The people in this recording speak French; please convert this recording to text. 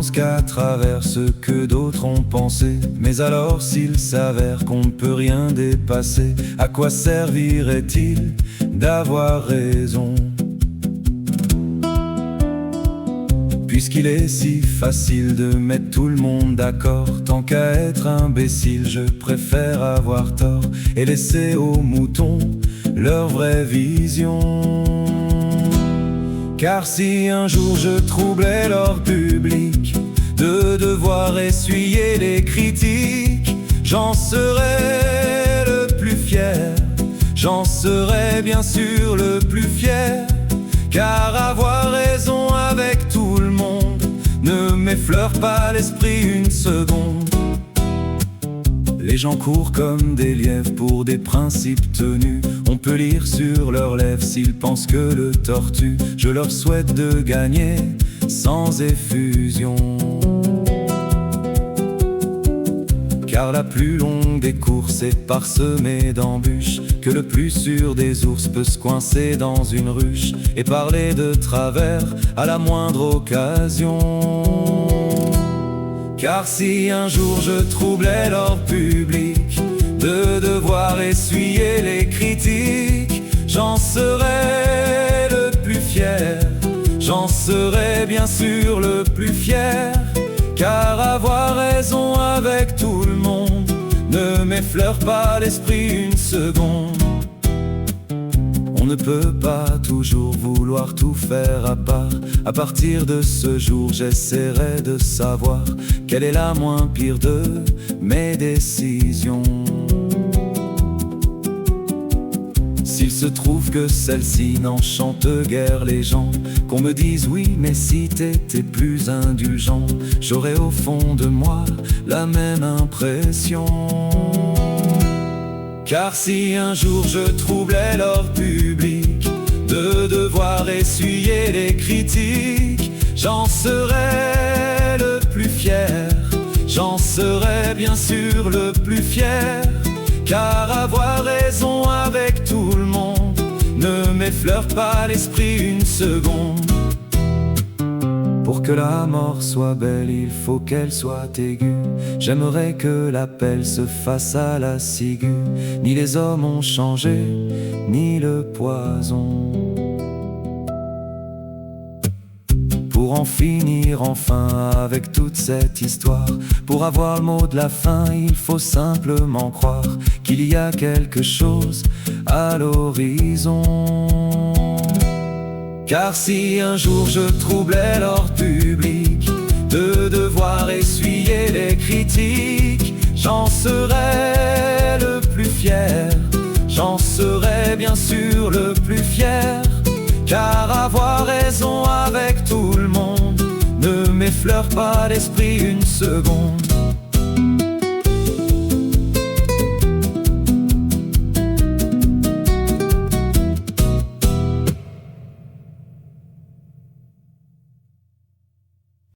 pense qu'à travers ce que d'autres ont pensé. Mais alors s'il s'avère qu'on ne peut rien dépasser, à quoi servirait-il d'avoir raison? Puisqu'il est si facile de mettre tout le monde d'accord, tant qu'à être imbécile, je préfère avoir tort et laisser aux moutons leur vraie vision. Car si un jour je troublais l'ordre public, de devoir essuyer les critiques, j'en serais le plus fier, j'en serais bien sûr le plus fier. Car avoir raison avec tout le monde ne m'effleure pas l'esprit une seconde. Les gens courent comme des lièvres pour des principes tenus. On peut lire sur leurs lèvres s'ils pensent que le tortue. Je leur souhaite de gagner sans effusion. Car la plus longue des courses est parsemée d'embûches, que le plus sûr des ours peut se coincer dans une ruche et parler de travers à la moindre occasion. Car si un jour je troublais l'ordre public, de devoir essuyer les critiques, j'en serais le plus fier, j'en serais bien sûr le plus fier. Car avoir raison avec tout le monde ne m'effleure pas l'esprit une seconde. On ne peut pas toujours vouloir tout faire à part. À partir de ce jour, j'essaierai de savoir quelle est la moins pire de mes décisions. S'il se trouve que celle-ci n'enchante guère les gens, qu'on me dise oui, mais si t'étais plus indulgent, j'aurais au fond de moi la même impression. Car si un jour je troublais l'ordre public, de devoir essuyer les critiques, j'en serais le plus fier, j'en serais bien sûr le plus fier. Car avoir raison avec tout le monde ne m'effleure pas l'esprit une seconde. Pour que la mort soit belle, il faut qu'elle soit aiguë. J'aimerais que l'appel se fasse à la ciguë. Ni les hommes ont changé, ni le poison. Pour en finir enfin avec toute cette histoire, pour avoir le mot de la fin, il faut simplement croire qu'il y a quelque chose à l'horizon. Car si un jour je troublais l'ordre public, de devoir essuyer les critiques, j'en serais le plus fier, j'en serais bien sûr le plus fier. Car avoir raison avec tout le monde ne m'effleure pas l'esprit une seconde.